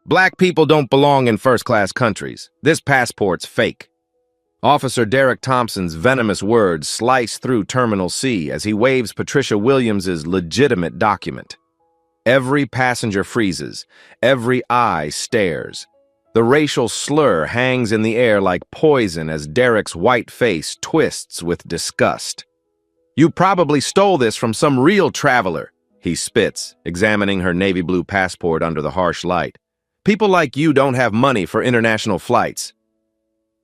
Black people don't belong in first-class countries. This passport's fake. Officer Derek Thompson's venomous words slice through Terminal C as he waves Patricia Williams's legitimate document. Every passenger freezes. Every eye stares. The racial slur hangs in the air like poison as Derek's white face twists with disgust. "You probably stole this from some real traveler," he spits, examining her navy blue passport under the harsh light. "People like you don't have money for international flights."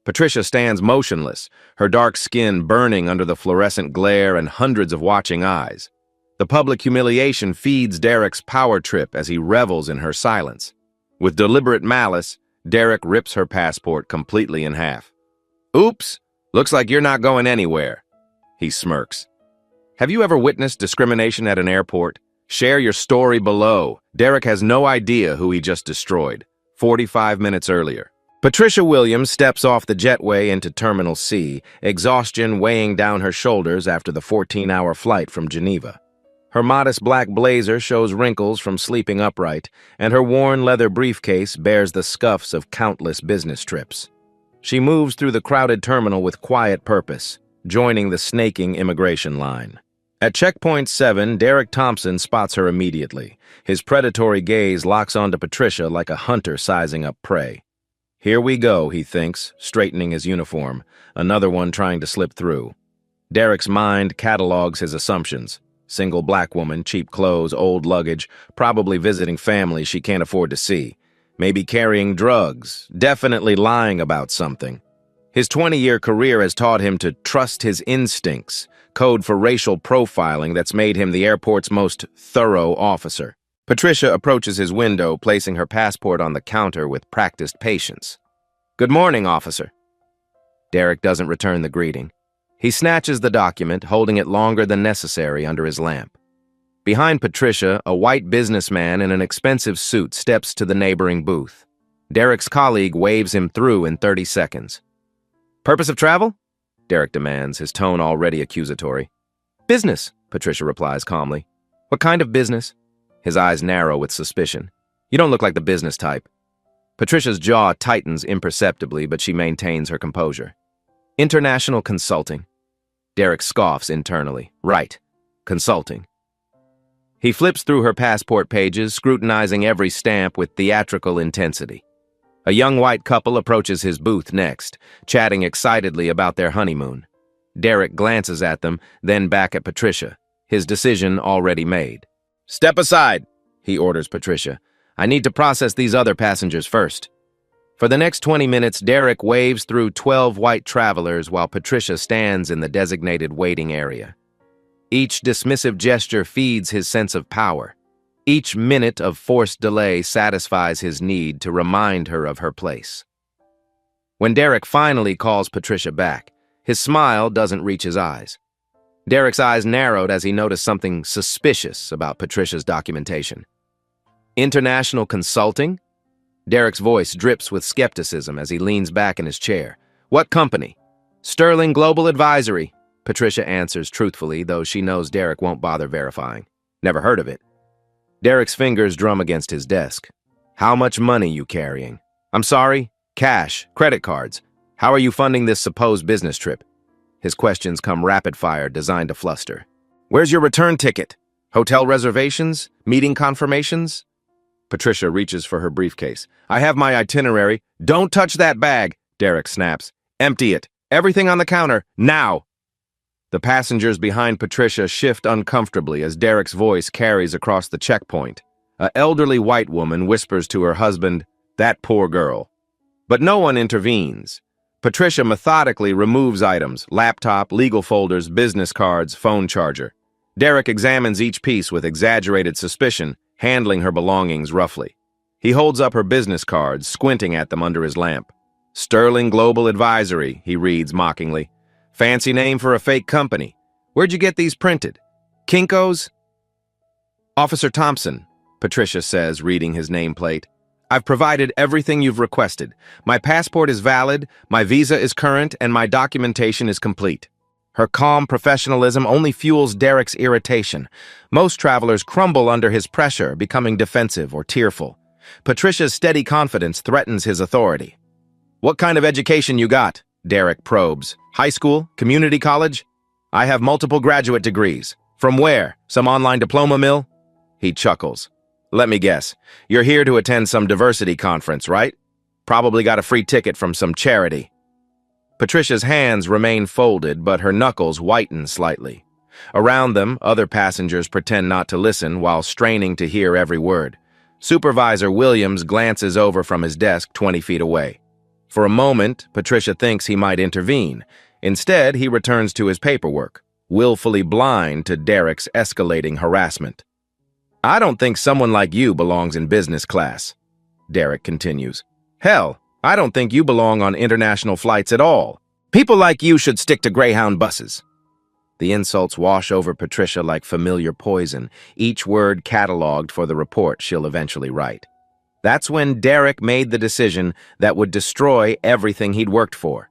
Patricia stands motionless, her dark skin burning under the fluorescent glare and hundreds of watching eyes. The public humiliation feeds Derek's power trip as he revels in her silence. With deliberate malice, Derek rips her passport completely in half. "Oops, looks like you're not going anywhere," he smirks. Have you ever witnessed discrimination at an airport? Share your story below. Derek has no idea who he just destroyed, 45 minutes earlier. Patricia Williams steps off the jetway into Terminal C, exhaustion weighing down her shoulders after the 14-hour flight from Geneva. Her modest black blazer shows wrinkles from sleeping upright, and her worn leather briefcase bears the scuffs of countless business trips. She moves through the crowded terminal with quiet purpose, joining the snaking immigration line. At checkpoint 7, Derek Thompson spots her immediately. His predatory gaze locks onto Patricia like a hunter sizing up prey. Here we go, he thinks, straightening his uniform, another one trying to slip through. Derek's mind catalogs his assumptions. Single black woman, cheap clothes, old luggage, probably visiting family she can't afford to see. Maybe carrying drugs, definitely lying about something. His 20-year career has taught him to trust his instincts, code for racial profiling that's made him the airport's most thorough officer. Patricia approaches his window, placing her passport on the counter with practiced patience. "Good morning, officer." Derek doesn't return the greeting. He snatches the document, holding it longer than necessary under his lamp. Behind Patricia, a white businessman in an expensive suit steps to the neighboring booth. Derek's colleague waves him through in 30 seconds. "Purpose of travel?" Derek demands, his tone already accusatory. "Business," Patricia replies calmly. "What kind of business?" His eyes narrow with suspicion. "You don't look like the business type." Patricia's jaw tightens imperceptibly, but she maintains her composure. "International consulting." Derek scoffs internally. "Right. Consulting." He flips through her passport pages, scrutinizing every stamp with theatrical intensity. A young white couple approaches his booth next, chatting excitedly about their honeymoon. Derek glances at them, then back at Patricia, his decision already made. "Step aside," he orders Patricia. "I need to process these other passengers first." For the next 20 minutes, Derek waves through 12 white travelers while Patricia stands in the designated waiting area. Each dismissive gesture feeds his sense of power. Each minute of forced delay satisfies his need to remind her of her place. When Derek finally calls Patricia back, his smile doesn't reach his eyes. Derek's eyes narrowed as he noticed something suspicious about Patricia's documentation. "International consulting?" Derek's voice drips with skepticism as he leans back in his chair. "What company?" "Sterling Global Advisory," Patricia answers truthfully, though she knows Derek won't bother verifying. "Never heard of it." Derek's fingers drum against his desk. "How much money you carrying?" "I'm sorry? Cash, credit cards. How are you funding this supposed business trip?" His questions come rapid-fire, designed to fluster. "Where's your return ticket? Hotel reservations? Meeting confirmations?" Patricia reaches for her briefcase. "I have my itinerary." "Don't touch that bag," Derek snaps. "Empty it. Everything on the counter, now!" The passengers behind Patricia shift uncomfortably as Derek's voice carries across the checkpoint. An elderly white woman whispers to her husband, "That poor girl." But no one intervenes. Patricia methodically removes items: laptop, legal folders, business cards, phone charger. Derek examines each piece with exaggerated suspicion, handling her belongings roughly. He holds up her business cards, squinting at them under his lamp. "Sterling Global Advisory," he reads mockingly. "Fancy name for a fake company. Where'd you get these printed? Kinko's?" "Officer Thompson," Patricia says, reading his nameplate. "I've provided everything you've requested. My passport is valid, my visa is current, and my documentation is complete." Her calm professionalism only fuels Derek's irritation. Most travelers crumble under his pressure, becoming defensive or tearful. Patricia's steady confidence threatens his authority. "What kind of education you got?" Derek probes. "High school? Community college?" "I have multiple graduate degrees." "From where? Some online diploma mill?" He chuckles. "Let me guess. You're here to attend some diversity conference, right? Probably got a free ticket from some charity." Patricia's hands remain folded, but her knuckles whiten slightly. Around them, other passengers pretend not to listen while straining to hear every word. Supervisor Williams glances over from his desk 20 feet away. For a moment, Patricia thinks he might intervene. Instead, he returns to his paperwork, willfully blind to Derek's escalating harassment. "I don't think someone like you belongs in business class," Derek continues. "Hell, I don't think you belong on international flights at all. People like you should stick to Greyhound buses." The insults wash over Patricia like familiar poison, each word cataloged for the report she'll eventually write. That's when Derek made the decision that would destroy everything he'd worked for.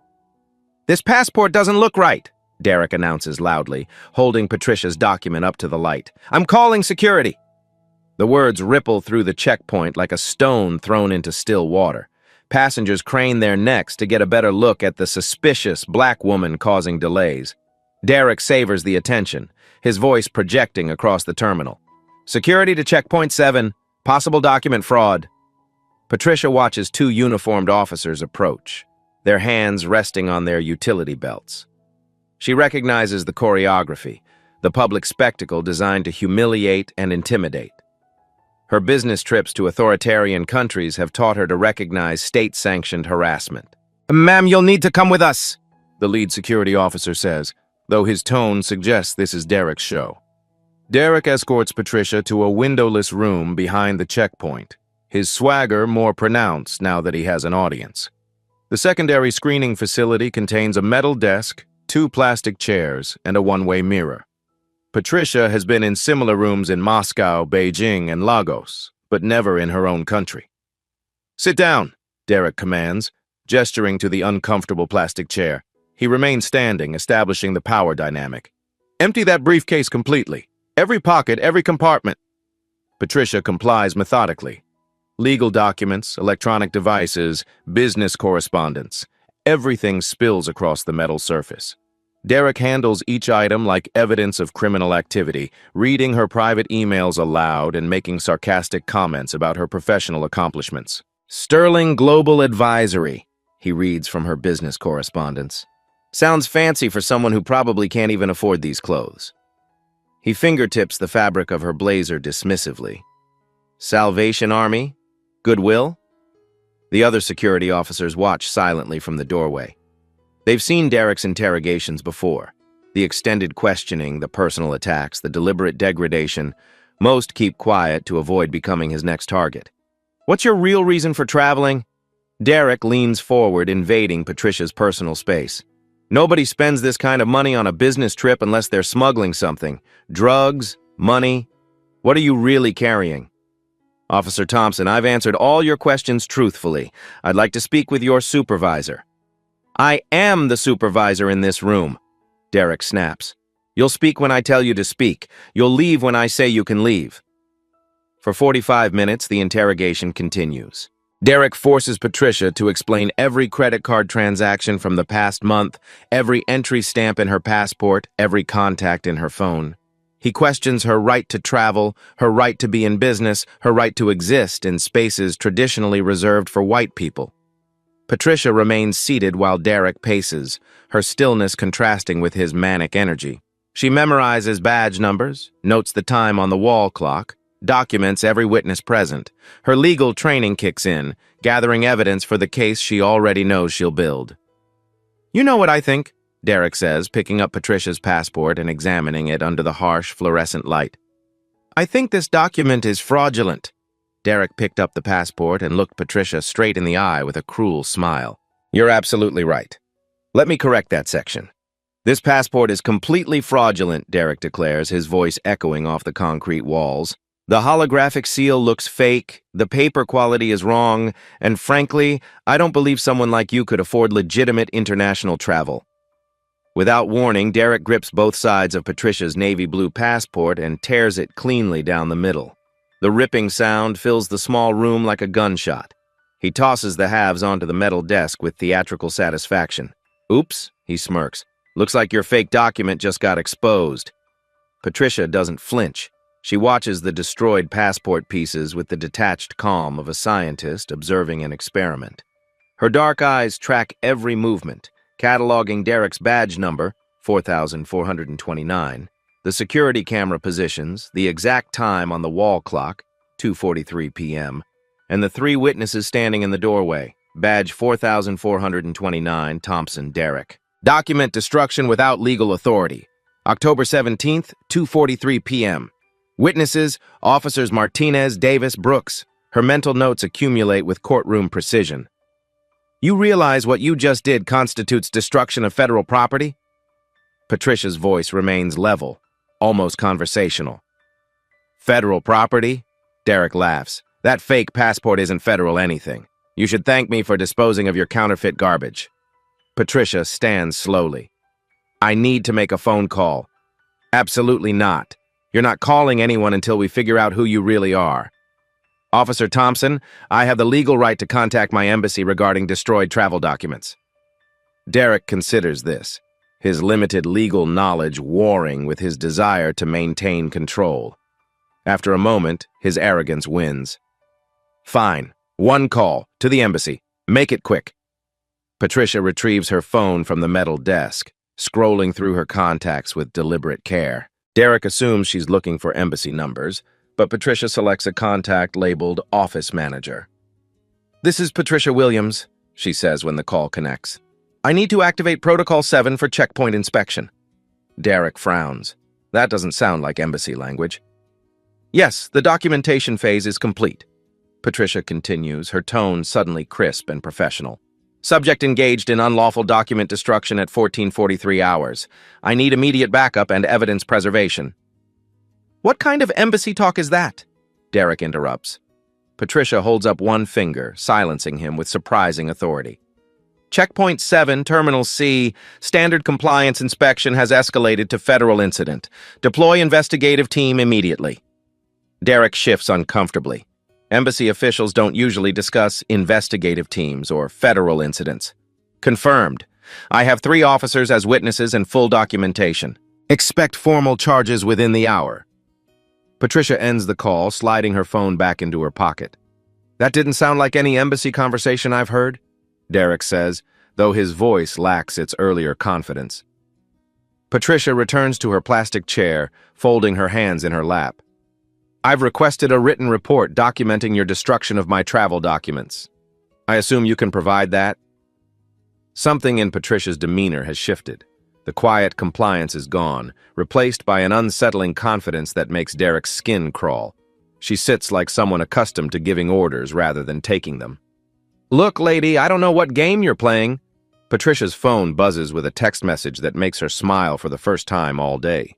"This passport doesn't look right," Derek announces loudly, holding Patricia's document up to the light. "I'm calling security." The words ripple through the checkpoint like a stone thrown into still water. Passengers crane their necks to get a better look at the suspicious black woman causing delays. Derek savors the attention, his voice projecting across the terminal. "Security to checkpoint 7, possible document fraud." Patricia watches two uniformed officers approach, their hands resting on their utility belts. She recognizes the choreography, the public spectacle designed to humiliate and intimidate. Her business trips to authoritarian countries have taught her to recognize state-sanctioned harassment. "Ma'am, you'll need to come with us," the lead security officer says, though his tone suggests this is Derek's show. Derek escorts Patricia to a windowless room behind the checkpoint, his swagger more pronounced now that he has an audience. The secondary screening facility contains a metal desk, 2 plastic chairs, and a one-way mirror. Patricia has been in similar rooms in Moscow, Beijing, and Lagos, but never in her own country. "Sit down," Derek commands, gesturing to the uncomfortable plastic chair. He remains standing, establishing the power dynamic. "Empty that briefcase completely. Every pocket, every compartment." Patricia complies methodically. Legal documents, electronic devices, business correspondence. Everything spills across the metal surface. Derek handles each item like evidence of criminal activity, reading her private emails aloud and making sarcastic comments about her professional accomplishments. "Sterling Global Advisory," he reads from her business correspondence. Sounds fancy for someone who probably can't even afford these clothes. He fingertips the fabric of her blazer dismissively. "Salvation Army? Goodwill?" The other security officers watch silently from the doorway. They've seen Derek's interrogations before. The extended questioning, the personal attacks, the deliberate degradation. Most keep quiet to avoid becoming his next target. "What's your real reason for traveling?" Derek leans forward, invading Patricia's personal space. "Nobody spends this kind of money on a business trip unless they're smuggling something. Drugs, money. What are you really carrying?" "Officer Thompson, I've answered all your questions truthfully. I'd like to speak with your supervisor." "I am the supervisor in this room," Derek snaps. "You'll speak when I tell you to speak. You'll leave when I say you can leave." For 45 minutes, the interrogation continues. Derek forces Patricia to explain every credit card transaction from the past month, every entry stamp in her passport, every contact in her phone. He questions her right to travel, her right to be in business, her right to exist in spaces traditionally reserved for white people. Patricia remains seated while Derek paces, her stillness contrasting with his manic energy. She memorizes badge numbers, notes the time on the wall clock, documents every witness present. Her legal training kicks in, gathering evidence for the case she already knows she'll build. "You know what I think," Derek says, picking up Patricia's passport and examining it under the harsh, fluorescent light. "I think this document is fraudulent." Derek picked up the passport and looked Patricia straight in the eye with a cruel smile. "You're absolutely right. Let me correct that section. This passport is completely fraudulent," Derek declares, his voice echoing off the concrete walls. "The holographic seal looks fake, the paper quality is wrong, and frankly, I don't believe someone like you could afford legitimate international travel." Without warning, Derek grips both sides of Patricia's navy blue passport and tears it cleanly down the middle. The ripping sound fills the small room like a gunshot. He tosses the halves onto the metal desk with theatrical satisfaction. Oops, he smirks. Looks like your fake document just got exposed. Patricia doesn't flinch. She watches the destroyed passport pieces with the detached calm of a scientist observing an experiment. Her dark eyes track every movement, cataloging Derek's badge number, 4429, the security camera positions, the exact time on the wall clock, 2:43 p.m., and the three witnesses standing in the doorway, badge 4429, Thompson, Derek. Document destruction without legal authority. October 17th, 2:43 p.m. Witnesses, Officers Martinez, Davis, Brooks. Her mental notes accumulate with courtroom precision. You realize what you just did constitutes destruction of federal property? Patricia's voice remains level, almost conversational. Federal property? Derek laughs. That fake passport isn't federal anything. You should thank me for disposing of your counterfeit garbage. Patricia stands slowly. I need to make a phone call. Absolutely not. You're not calling anyone until we figure out who you really are. Officer Thompson, I have the legal right to contact my embassy regarding destroyed travel documents. Derek considers this, his limited legal knowledge warring with his desire to maintain control. After a moment, his arrogance wins. Fine. One call, to the embassy. Make it quick. Patricia retrieves her phone from the metal desk, scrolling through her contacts with deliberate care. Derek assumes she's looking for embassy numbers, but Patricia selects a contact labeled Office Manager. This is Patricia Williams, she says when the call connects. I need to activate Protocol 7 for checkpoint inspection. Derek frowns. That doesn't sound like embassy language. Yes, the documentation phase is complete. Patricia continues, her tone suddenly crisp and professional. Subject engaged in unlawful document destruction at 14:43 hours. I need immediate backup and evidence preservation. What kind of embassy talk is that? Derek interrupts. Patricia holds up one finger, silencing him with surprising authority. Checkpoint 7, Terminal C, standard compliance inspection has escalated to federal incident. Deploy investigative team immediately. Derek shifts uncomfortably. Embassy officials don't usually discuss investigative teams or federal incidents. Confirmed. I have 3 officers as witnesses and full documentation. Expect formal charges within the hour. Patricia ends the call, sliding her phone back into her pocket. That didn't sound like any embassy conversation I've heard, Derek says, though his voice lacks its earlier confidence. Patricia returns to her plastic chair, folding her hands in her lap. I've requested a written report documenting your destruction of my travel documents. I assume you can provide that? Something in Patricia's demeanor has shifted. The quiet compliance is gone, replaced by an unsettling confidence that makes Derek's skin crawl. She sits like someone accustomed to giving orders rather than taking them. Look, lady, I don't know what game you're playing. Patricia's phone buzzes with a text message that makes her smile for the first time all day.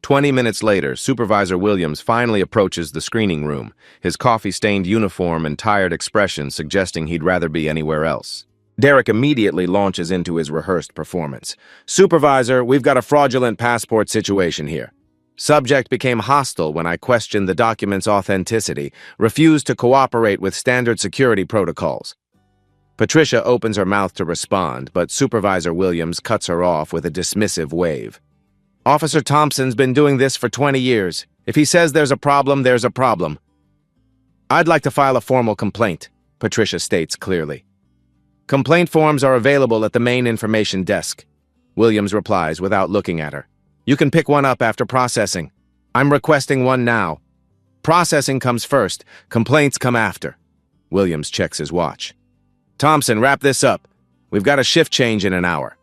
20 minutes later, Supervisor Williams finally approaches the screening room, his coffee-stained uniform and tired expression suggesting he'd rather be anywhere else. Derek immediately launches into his rehearsed performance. Supervisor, we've got a fraudulent passport situation here. Subject became hostile when I questioned the document's authenticity, refused to cooperate with standard security protocols. Patricia opens her mouth to respond, but Supervisor Williams cuts her off with a dismissive wave. Officer Thompson's been doing this for 20 years. If he says there's a problem, there's a problem. I'd like to file a formal complaint, Patricia states clearly. Complaint forms are available at the main information desk. Williams replies without looking at her. You can pick one up after processing. I'm requesting one now. Processing comes first, complaints come after. Williams checks his watch. Thompson, wrap this up. We've got a shift change in an hour.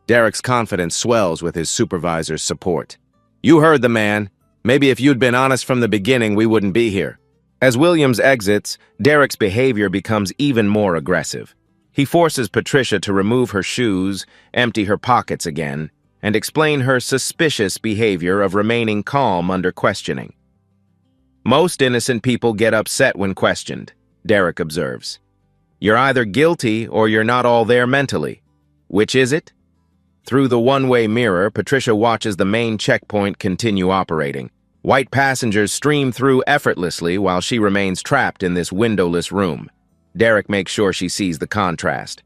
Derek's confidence swells with his supervisor's support. You heard the man. Maybe if you'd been honest from the beginning, we wouldn't be here. As Williams exits, Derek's behavior becomes even more aggressive. He forces Patricia to remove her shoes, empty her pockets again, and explain her suspicious behavior of remaining calm under questioning. Most innocent people get upset when questioned, Derek observes. You're either guilty or you're not all there mentally. Which is it? Through the one-way mirror, Patricia watches the main checkpoint continue operating. White passengers stream through effortlessly while she remains trapped in this windowless room. Derek makes sure she sees the contrast.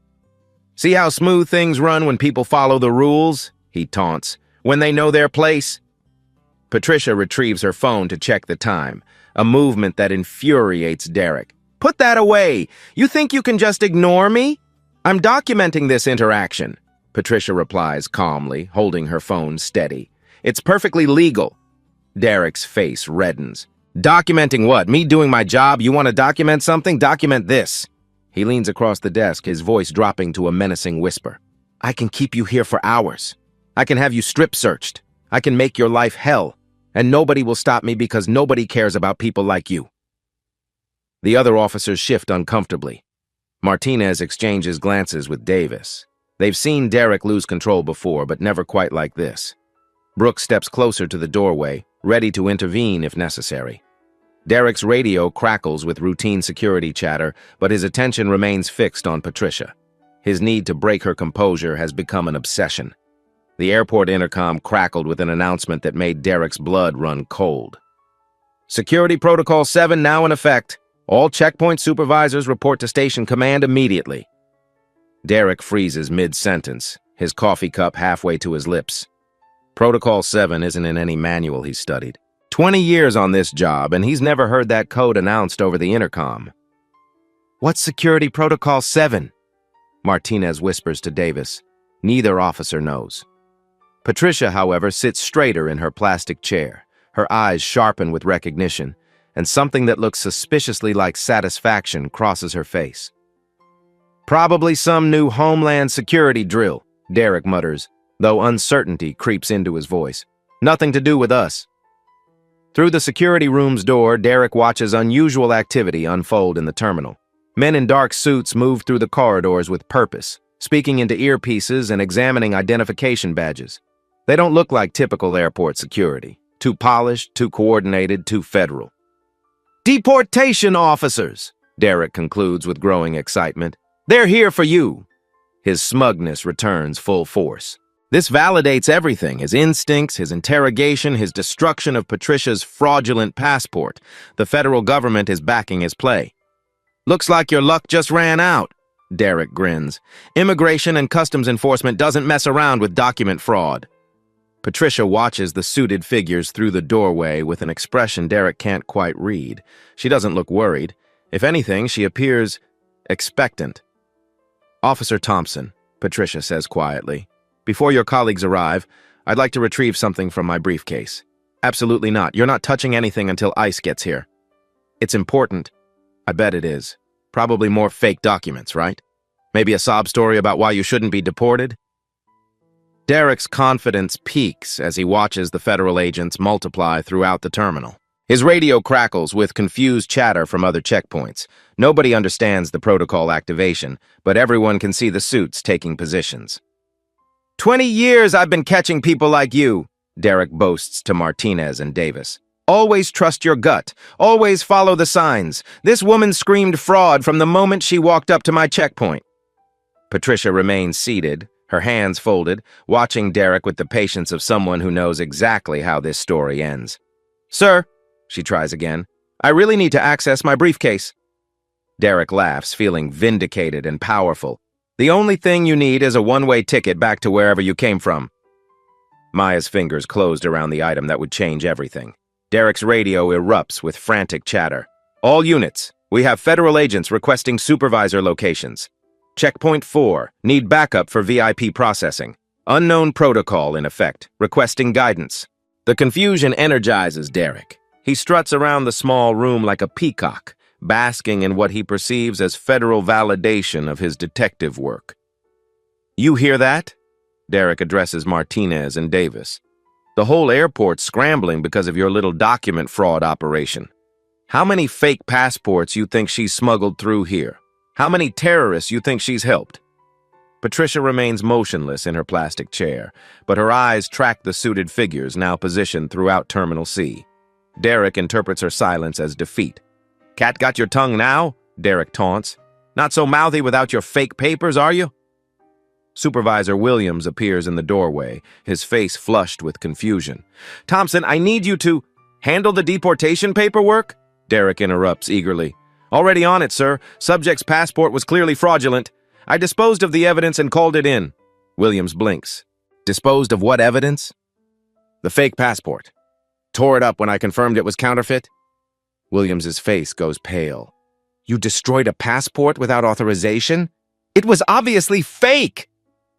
"See how smooth things run when people follow the rules?" he taunts. "When they know their place?" Patricia retrieves her phone to check the time, a movement that infuriates Derek. "Put that away! You think you can just ignore me?" "I'm documenting this interaction," Patricia replies calmly, holding her phone steady. "It's perfectly legal." Derek's face reddens. "Documenting what? Me doing my job? You want to document something? Document this." He leans across the desk, his voice dropping to a menacing whisper. "I can keep you here for hours. I can have you strip searched. I can make your life hell. And nobody will stop me because nobody cares about people like you." The other officers shift uncomfortably. Martinez exchanges glances with Davis. They've seen Derek lose control before, but never quite like this. Brooks steps closer to the doorway, ready to intervene if necessary. Derek's radio crackles with routine security chatter, but his attention remains fixed on Patricia. His need to break her composure has become an obsession. The airport intercom crackled with an announcement that made Derek's blood run cold. "Security Protocol 7 now in effect. All checkpoint supervisors report to station command immediately." Derek freezes mid-sentence, his coffee cup halfway to his lips. Protocol 7 isn't in any manual he's studied. 20 years on this job, and he's never heard that code announced over the intercom. "What's Security Protocol 7? Martinez whispers to Davis. Neither officer knows. Patricia, however, sits straighter in her plastic chair, her eyes sharpen with recognition, and something that looks suspiciously like satisfaction crosses her face. "Probably some new Homeland Security drill," Derek mutters, though uncertainty creeps into his voice. "Nothing to do with us." Through the security room's door, Derek watches unusual activity unfold in the terminal. Men in dark suits move through the corridors with purpose, speaking into earpieces and examining identification badges. They don't look like typical airport security. Too polished, too coordinated, too federal. "Deportation officers," Derek concludes with growing excitement. "They're here for you." His smugness returns full force. This validates everything, his instincts, his interrogation, his destruction of Patricia's fraudulent passport. The federal government is backing his play. "Looks like your luck just ran out," Derek grins. "Immigration and Customs Enforcement doesn't mess around with document fraud." Patricia watches the suited figures through the doorway with an expression Derek can't quite read. She doesn't look worried. If anything, she appears expectant. "Officer Thompson," Patricia says quietly, "before your colleagues arrive, I'd like to retrieve something from my briefcase." "Absolutely not. You're not touching anything until ICE gets here." "It's important." "I bet it is. Probably more fake documents, right? Maybe a sob story about why you shouldn't be deported?" Derek's confidence peaks as he watches the federal agents multiply throughout the terminal. His radio crackles with confused chatter from other checkpoints. Nobody understands the protocol activation, but everyone can see the suits taking positions. 20 years I've been catching people like you," Derek boasts to Martinez and Davis. "Always trust your gut. Always follow the signs. This woman screamed fraud from the moment she walked up to my checkpoint." Patricia remains seated, her hands folded, watching Derek with the patience of someone who knows exactly how this story ends. "Sir," she tries again, "I really need to access my briefcase." Derek laughs, feeling vindicated and powerful. "The only thing you need is a one-way ticket back to wherever you came from." Maya's fingers closed around the item that would change everything. Derek's radio erupts with frantic chatter. "All units, we have federal agents requesting supervisor locations. Checkpoint 4, need backup for VIP processing. Unknown protocol in effect, requesting guidance." The confusion energizes Derek. He struts around the small room like a peacock, basking in what he perceives as federal validation of his detective work. "You hear that?" Derek addresses Martinez and Davis. "The whole airport's scrambling because of your little document fraud operation. How many fake passports you think she's smuggled through here? How many terrorists you think she's helped?" Patricia remains motionless in her plastic chair, but her eyes track the suited figures now positioned throughout Terminal C. Derek interprets her silence as defeat. "Cat got your tongue now?" Derek taunts. "Not so mouthy without your fake papers, are you?" Supervisor Williams appears in the doorway, his face flushed with confusion. "Thompson, I need you to—" Handle the deportation paperwork? Derek interrupts eagerly. Already on it, sir. Subject's passport was clearly fraudulent. I disposed of the evidence and called it in. Williams blinks. Disposed of what evidence? The fake passport. Tore it up when I confirmed it was counterfeit? Williams's face goes pale. You destroyed a passport without authorization? It was obviously fake!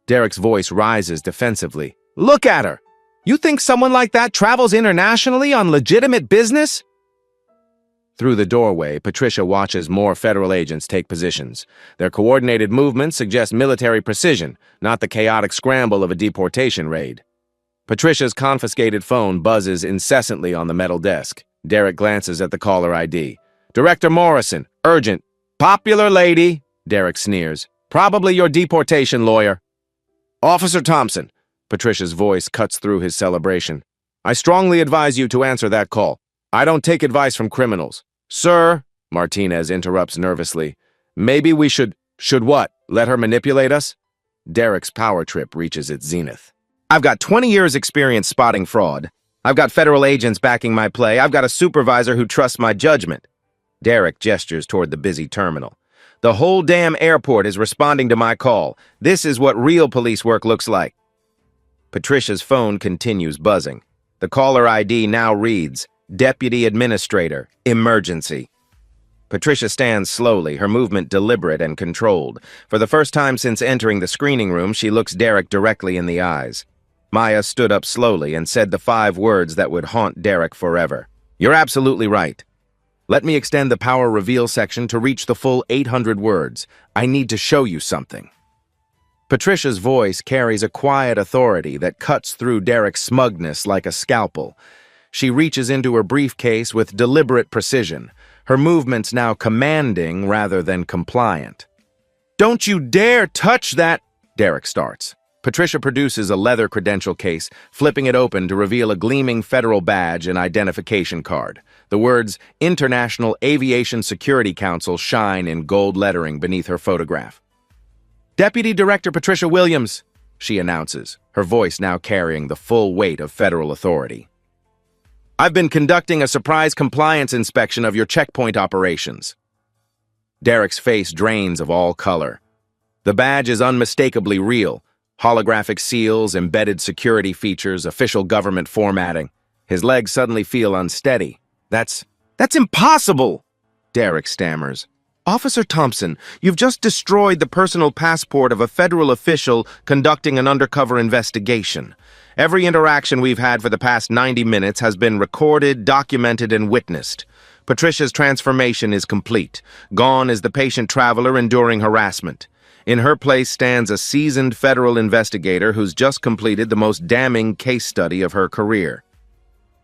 Derek's voice rises defensively. Look at her! You think someone like that travels internationally on legitimate business? Through the doorway, Patricia watches more federal agents take positions. Their coordinated movements suggest military precision, not the chaotic scramble of a deportation raid. Patricia's confiscated phone buzzes incessantly on the metal desk. Derek glances at the caller ID. Director Morrison, urgent. Popular lady, Derek sneers. Probably your deportation lawyer. Officer Thompson, Patricia's voice cuts through his celebration. I strongly advise you to answer that call. I don't take advice from criminals. Sir, Martinez interrupts nervously. Maybe we should what? Let her manipulate us? Derek's power trip reaches its zenith. I've got 20 years experience spotting fraud. I've got federal agents backing my play. I've got a supervisor who trusts my judgment. Derek gestures toward the busy terminal. The whole damn airport is responding to my call. This is what real police work looks like. Patricia's phone continues buzzing. The caller ID now reads, Deputy Administrator, Emergency. Patricia stands slowly, her movement deliberate and controlled. For the first time since entering the screening room, she looks Derek directly in the eyes. Maya stood up slowly and said the 5 words that would haunt Derek forever. You're absolutely right. Let me extend the power reveal section to reach the full 800 words. I need to show you something. Patricia's voice carries a quiet authority that cuts through Derek's smugness like a scalpel. She reaches into her briefcase with deliberate precision, her movements now commanding rather than compliant. Don't you dare touch that, Derek starts. Patricia produces a leather credential case, flipping it open to reveal a gleaming federal badge and identification card. The words International Aviation Security Council shine in gold lettering beneath her photograph. Deputy Director Patricia Williams, she announces, her voice now carrying the full weight of federal authority. I've been conducting a surprise compliance inspection of your checkpoint operations. Derek's face drains of all color. The badge is unmistakably real. Holographic seals, embedded security features, official government formatting. His legs suddenly feel unsteady. That's impossible, Derek stammers. Officer Thompson, you've just destroyed the personal passport of a federal official conducting an undercover investigation. Every interaction we've had for the past 90 minutes has been recorded, documented, and witnessed. Patricia's transformation is complete. Gone is the patient traveler enduring harassment. In her place stands a seasoned federal investigator who's just completed the most damning case study of her career.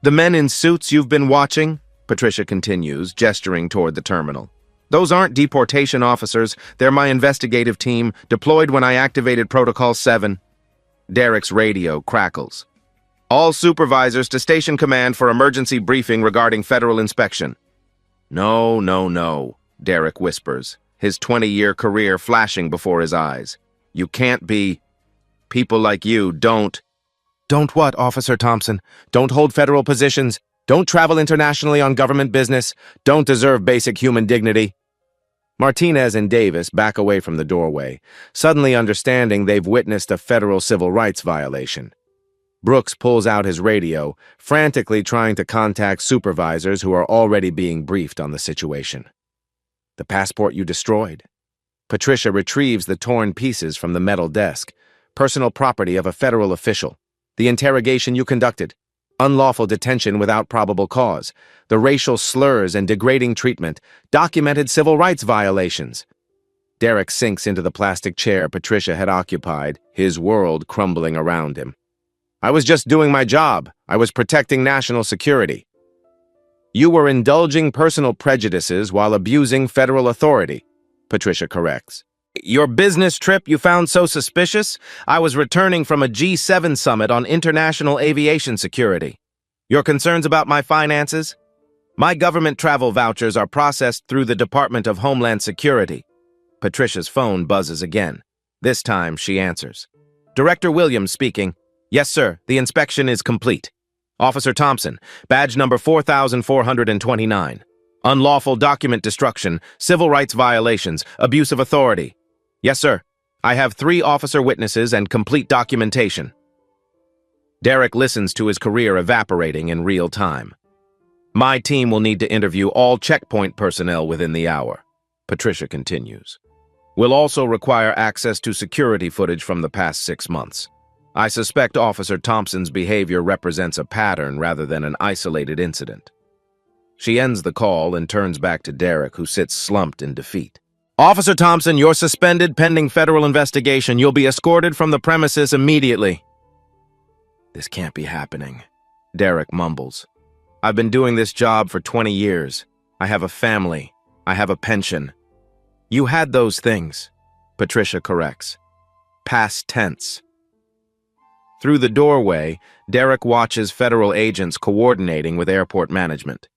The men in suits you've been watching, Patricia continues, gesturing toward the terminal. Those aren't deportation officers. They're my investigative team, deployed when I activated Protocol 7. Derek's radio crackles. All supervisors to station command for emergency briefing regarding federal inspection. No, Derek whispers, his 20-year career flashing before his eyes. You can't be... People like you don't... Don't what, Officer Thompson? Don't hold federal positions. Don't travel internationally on government business. Don't deserve basic human dignity. Martinez and Davis back away from the doorway, suddenly understanding they've witnessed a federal civil rights violation. Brooks pulls out his radio, frantically trying to contact supervisors who are already being briefed on the situation. The passport you destroyed. Patricia retrieves the torn pieces from the metal desk, personal property of a federal official. The interrogation you conducted. Unlawful detention without probable cause, the racial slurs and degrading treatment, documented civil rights violations. Derek sinks into the plastic chair Patricia had occupied, his world crumbling around him. I was just doing my job. I was protecting national security. You were indulging personal prejudices while abusing federal authority, Patricia corrects. Your business trip you found so suspicious? I was returning from a G7 summit on international aviation security. Your concerns about my finances? My government travel vouchers are processed through the Department of Homeland Security. Patricia's phone buzzes again. This time she answers. Director Williams speaking. Yes, sir. The inspection is complete. Officer Thompson, badge number 4429. Unlawful document destruction, civil rights violations, abuse of authority. Yes, sir. I have 3 officer witnesses and complete documentation. Derek listens to his career evaporating in real time. My team will need to interview all checkpoint personnel within the hour. Patricia continues. We'll also require access to security footage from the past 6 months. I suspect Officer Thompson's behavior represents a pattern rather than an isolated incident. She ends the call and turns back to Derek, who sits slumped in defeat. Officer Thompson, you're suspended pending federal investigation. You'll be escorted from the premises immediately. This can't be happening, Derek mumbles. I've been doing this job for 20 years. I have a family. I have a pension. You had those things, Patricia corrects. Past tense. Through the doorway, Derek watches federal agents coordinating with airport management.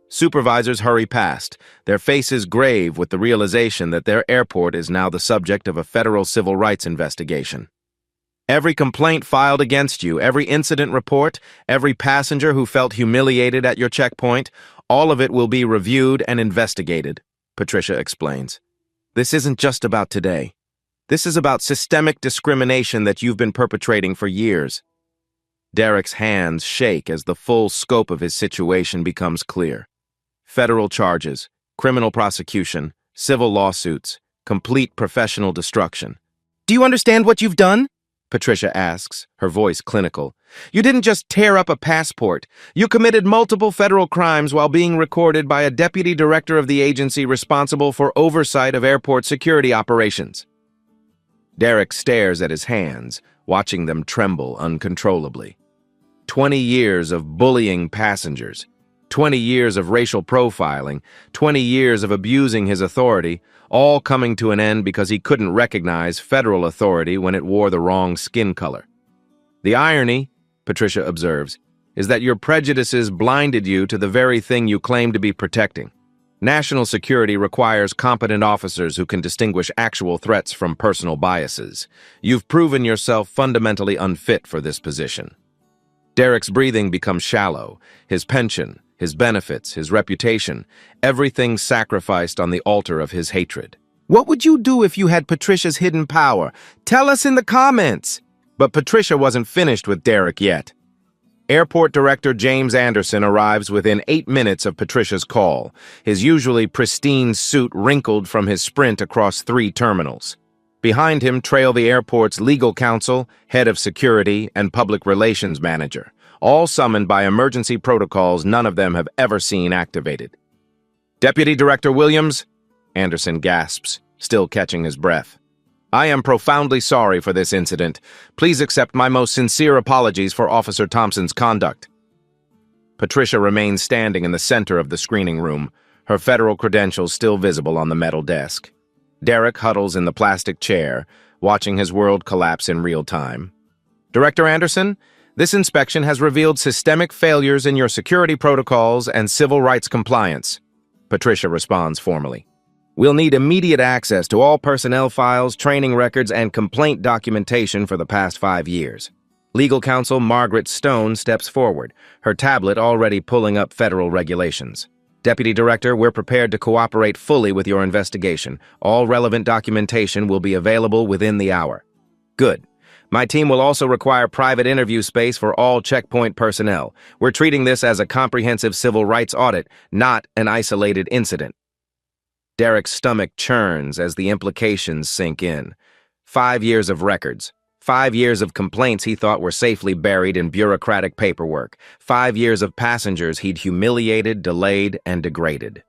Supervisors hurry past, their faces grave with the realization that their airport is now the subject of a federal civil rights investigation. Every complaint filed against you, every incident report, every passenger who felt humiliated at your checkpoint, all of it will be reviewed and investigated, Patricia explains. This isn't just about today. This is about systemic discrimination that you've been perpetrating for years. Derek's hands shake as the full scope of his situation becomes clear. Federal charges, criminal prosecution, civil lawsuits, complete professional destruction. Do you understand what you've done? Patricia asks, her voice clinical. You didn't just tear up a passport. You committed multiple federal crimes while being recorded by a deputy director of the agency responsible for oversight of airport security operations. Derek stares at his hands, watching them tremble uncontrollably. 20 years of bullying passengers, 20 years of racial profiling, 20 years of abusing his authority, all coming to an end because he couldn't recognize federal authority when it wore the wrong skin color. The irony, Patricia observes, is that your prejudices blinded you to the very thing you claim to be protecting. National security requires competent officers who can distinguish actual threats from personal biases. You've proven yourself fundamentally unfit for this position. Derek's breathing becomes shallow, his pension, his benefits, his reputation, everything sacrificed on the altar of his hatred. What would you do if you had Patricia's hidden power? Tell us in the comments! But Patricia wasn't finished with Derek yet. Airport Director James Anderson arrives within 8 minutes of Patricia's call, his usually pristine suit wrinkled from his sprint across 3 terminals. Behind him trail the airport's legal counsel, head of security, and public relations manager, all summoned by emergency protocols none of them have ever seen activated. Deputy Director Williams, Anderson gasps, still catching his breath. I am profoundly sorry for this incident. Please accept my most sincere apologies for Officer Thompson's conduct. Patricia remains standing in the center of the screening room, her federal credentials still visible on the metal desk. Derek huddles in the plastic chair, watching his world collapse in real time. Director Anderson, this inspection has revealed systemic failures in your security protocols and civil rights compliance. Patricia responds formally. We'll need immediate access to all personnel files, training records, and complaint documentation for the past 5 years. Legal counsel Margaret Stone steps forward, her tablet already pulling up federal regulations. Deputy Director, we're prepared to cooperate fully with your investigation. All relevant documentation will be available within the hour. Good. My team will also require private interview space for all checkpoint personnel. We're treating this as a comprehensive civil rights audit, not an isolated incident. Derek's stomach churns as the implications sink in. 5 years of records. 5 years of complaints he thought were safely buried in bureaucratic paperwork. 5 years of passengers he'd humiliated, delayed, and degraded.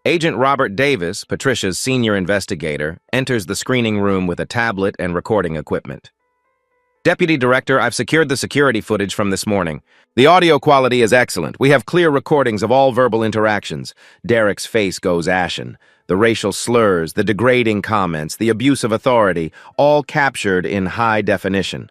Agent Robert Davis, Patricia's senior investigator, enters the screening room with a tablet and recording equipment. Deputy Director, I've secured the security footage from this morning. The audio quality is excellent. We have clear recordings of all verbal interactions. Derek's face goes ashen. The racial slurs, the degrading comments, the abuse of authority, all captured in high definition.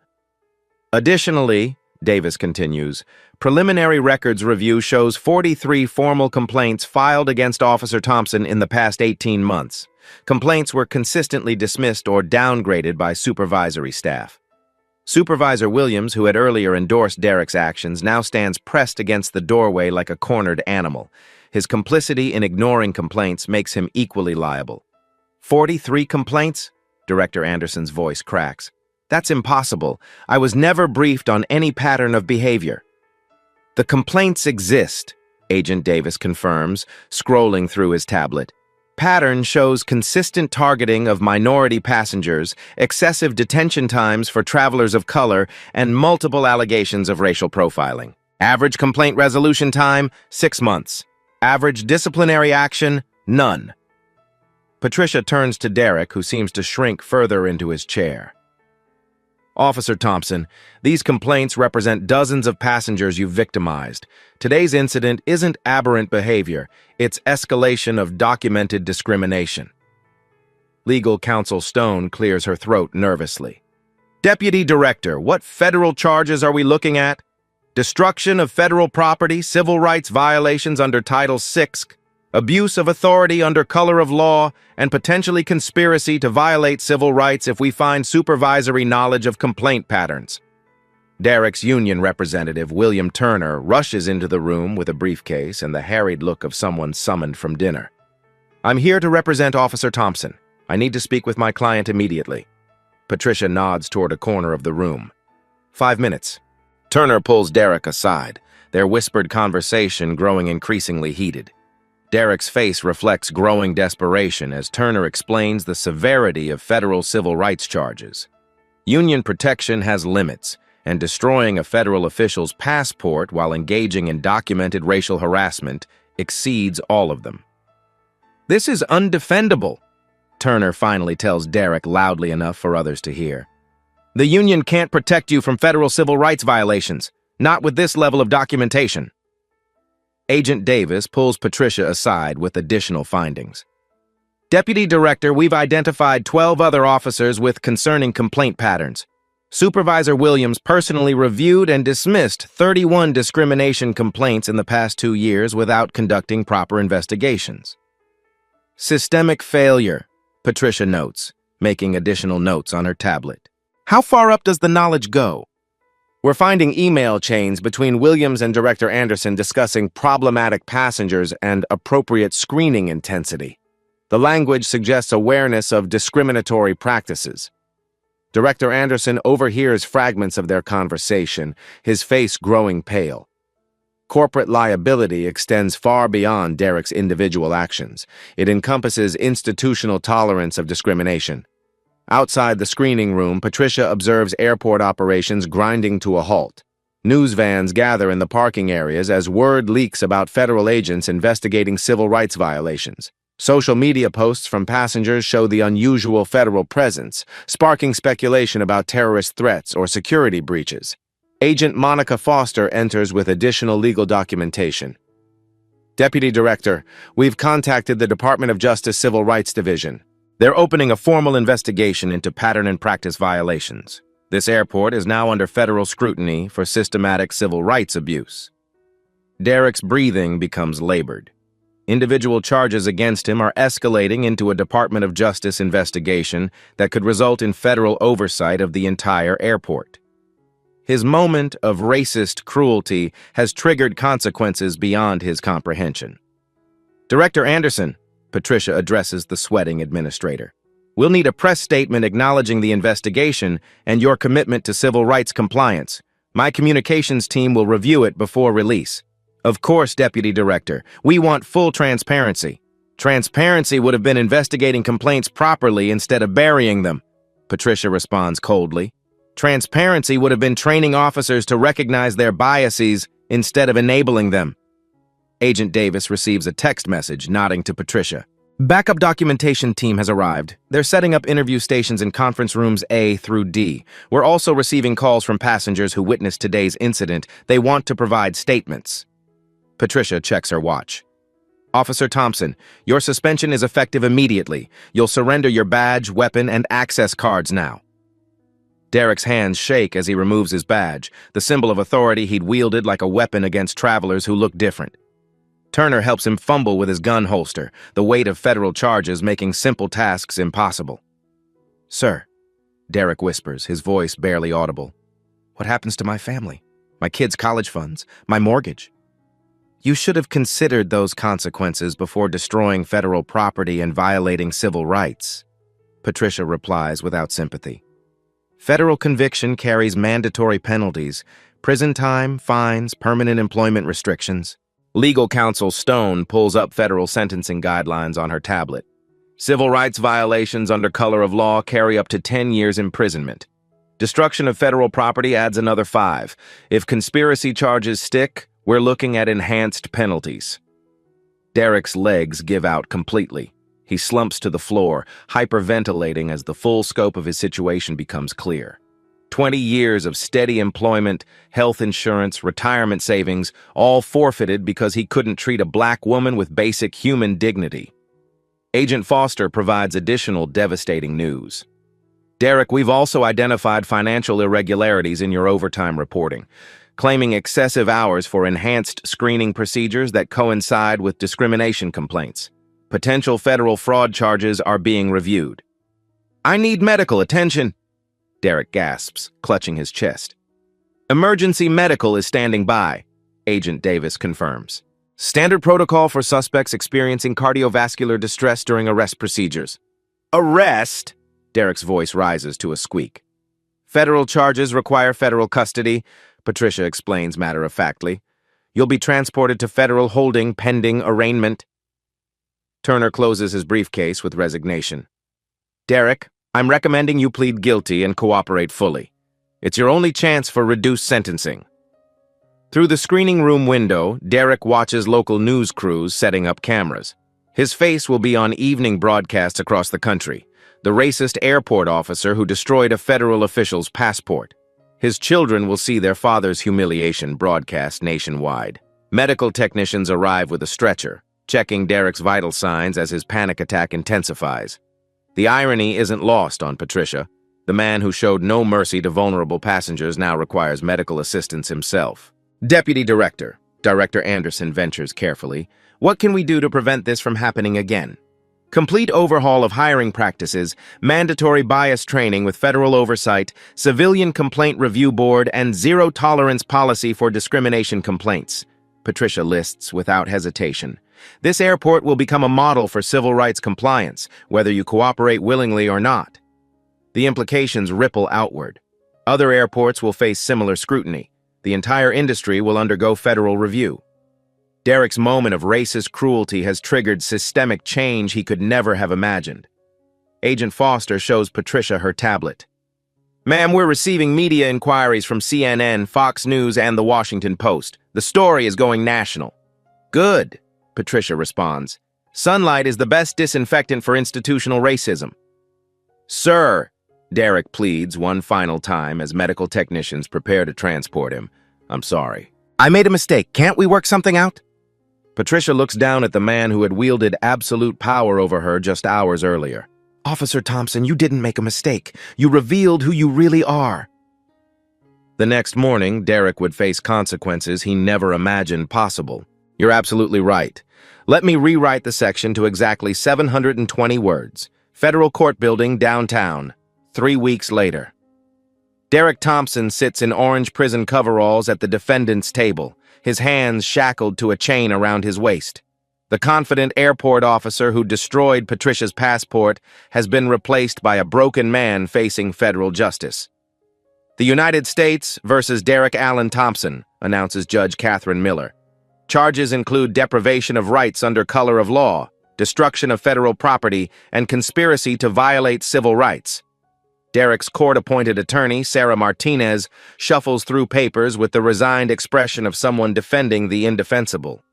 Additionally, Davis continues, preliminary records review shows 43 formal complaints filed against Officer Thompson in the past 18 months. Complaints were consistently dismissed or downgraded by supervisory staff. Supervisor Williams, who had earlier endorsed Derek's actions, now stands pressed against the doorway like a cornered animal. His complicity in ignoring complaints makes him equally liable. 43 complaints? Director Anderson's voice cracks. That's impossible. I was never briefed on any pattern of behavior. The complaints exist, Agent Davis confirms, scrolling through his tablet. Pattern shows consistent targeting of minority passengers, excessive detention times for travelers of color, and multiple allegations of racial profiling. Average complaint resolution time, 6 months. Average disciplinary action, none. Patricia turns to Derek, who seems to shrink further into his chair. Officer Thompson, these complaints represent dozens of passengers you've victimized. Today's incident isn't aberrant behavior, it's escalation of documented discrimination. Legal counsel Stone clears her throat nervously. Deputy Director, what federal charges are we looking at? Destruction of federal property, civil rights violations under Title VI, abuse of authority under color of law, and potentially conspiracy to violate civil rights if we find supervisory knowledge of complaint patterns. Derek's union representative, William Turner, rushes into the room with a briefcase and the harried look of someone summoned from dinner. I'm here to represent Officer Thompson. I need to speak with my client immediately. Patricia nods toward a corner of the room. 5 minutes. Turner pulls Derek aside, their whispered conversation growing increasingly heated. Derek's face reflects growing desperation as Turner explains the severity of federal civil rights charges. Union protection has limits, and destroying a federal official's passport while engaging in documented racial harassment exceeds all of them. This is undefendable, Turner finally tells Derek loudly enough for others to hear. The union can't protect you from federal civil rights violations, not with this level of documentation. Agent Davis pulls Patricia aside with additional findings. Deputy Director, we've identified 12 other officers with concerning complaint patterns. Supervisor Williams personally reviewed and dismissed 31 discrimination complaints in the past 2 years without conducting proper investigations. Systemic failure, Patricia notes, making additional notes on her tablet. How far up does the knowledge go? We're finding email chains between Williams and Director Anderson discussing problematic passengers and appropriate screening intensity. The language suggests awareness of discriminatory practices. Director Anderson overhears fragments of their conversation, his face growing pale. Corporate liability extends far beyond Derek's individual actions. It encompasses institutional tolerance of discrimination. Outside the screening room, Patricia observes airport operations grinding to a halt. News vans gather in the parking areas as word leaks about federal agents investigating civil rights violations. Social media posts from passengers show the unusual federal presence, sparking speculation about terrorist threats or security breaches. Agent Monica Foster enters with additional legal documentation. Deputy Director, we've contacted the Department of Justice Civil Rights Division. They're opening a formal investigation into pattern and practice violations. This airport is now under federal scrutiny for systematic civil rights abuse. Derek's breathing becomes labored. Individual charges against him are escalating into a Department of Justice investigation that could result in federal oversight of the entire airport. His moment of racist cruelty has triggered consequences beyond his comprehension. Director Anderson, Patricia addresses the sweating administrator. We'll need a press statement acknowledging the investigation and your commitment to civil rights compliance. My communications team will review it before release. Of course, Deputy Director, we want full transparency. Transparency would have been investigating complaints properly instead of burying them, Patricia responds coldly. Transparency would have been training officers to recognize their biases instead of enabling them. Agent Davis receives a text message nodding to Patricia. Backup documentation team has arrived. They're setting up interview stations in conference rooms A through D. We're also receiving calls from passengers who witnessed today's incident. They want to provide statements. Patricia checks her watch. Officer Thompson, your suspension is effective immediately. You'll surrender your badge, weapon, and access cards now. Derek's hands shake as he removes his badge, the symbol of authority he'd wielded like a weapon against travelers who looked different. Turner helps him fumble with his gun holster, the weight of federal charges making simple tasks impossible. Sir, Derek whispers, his voice barely audible. What happens to my family? My kids' college funds? My mortgage? You should have considered those consequences before destroying federal property and violating civil rights, Patricia replies without sympathy. Federal conviction carries mandatory penalties, prison time, fines, permanent employment restrictions. Legal counsel Stone pulls up federal sentencing guidelines on her tablet. Civil rights violations under color of law carry up to 10 years imprisonment. Destruction of federal property adds another 5. If conspiracy charges stick, we're looking at enhanced penalties. Derek's legs give out completely. He slumps to the floor, hyperventilating as the full scope of his situation becomes clear. 20 years of steady employment, health insurance, retirement savings, all forfeited because he couldn't treat a black woman with basic human dignity. Agent Foster provides additional devastating news. Derek, we've also identified financial irregularities in your overtime reporting, claiming excessive hours for enhanced screening procedures that coincide with discrimination complaints. Potential federal fraud charges are being reviewed. I need medical attention, Derek gasps, clutching his chest. Emergency medical is standing by, Agent Davis confirms. Standard protocol for suspects experiencing cardiovascular distress during arrest procedures. Arrest? Derek's voice rises to a squeak. Federal charges require federal custody, Patricia explains matter-of-factly. You'll be transported to federal holding pending arraignment. Turner closes his briefcase with resignation. Derek, I'm recommending you plead guilty and cooperate fully. It's your only chance for reduced sentencing. Through the screening room window, Derek watches local news crews setting up cameras. His face will be on evening broadcasts across the country. The racist airport officer who destroyed a federal official's passport. His children will see their father's humiliation broadcast nationwide. Medical technicians arrive with a stretcher, checking Derek's vital signs as his panic attack intensifies. The irony isn't lost on Patricia. The man who showed no mercy to vulnerable passengers now requires medical assistance himself. Deputy Director, Director Anderson ventures carefully, what can we do to prevent this from happening again? Complete overhaul of hiring practices, mandatory bias training with federal oversight, civilian complaint review board, and zero-tolerance policy for discrimination complaints, Patricia lists without hesitation. This airport will become a model for civil rights compliance, whether you cooperate willingly or not. The implications ripple outward. Other airports will face similar scrutiny. The entire industry will undergo federal review. Derek's moment of racist cruelty has triggered systemic change he could never have imagined. Agent Foster shows Patricia her tablet. Ma'am, we're receiving media inquiries from CNN, Fox News, and the Washington Post. The story is going national. Good, Patricia responds. Sunlight is the best disinfectant for institutional racism. Sir, Derek pleads one final time as medical technicians prepare to transport him. I'm sorry. I made a mistake. Can't we work something out? Patricia looks down at the man who had wielded absolute power over her just hours earlier. Officer Thompson, you didn't make a mistake. You revealed who you really are. The next morning, Derek would face consequences he never imagined possible. You're absolutely right. Let me rewrite the section to exactly 720 words. Federal Court Building, downtown. 3 weeks later. Derek Thompson sits in orange prison coveralls at the defendant's table, his hands shackled to a chain around his waist. The confident airport officer who destroyed Patricia's passport has been replaced by a broken man facing federal justice. The United States versus Derek Allen Thompson, announces Judge Catherine Miller. Charges include deprivation of rights under color of law, destruction of federal property, and conspiracy to violate civil rights. Derek's court-appointed attorney, Sarah Martinez, shuffles through papers with the resigned expression of someone defending the indefensible.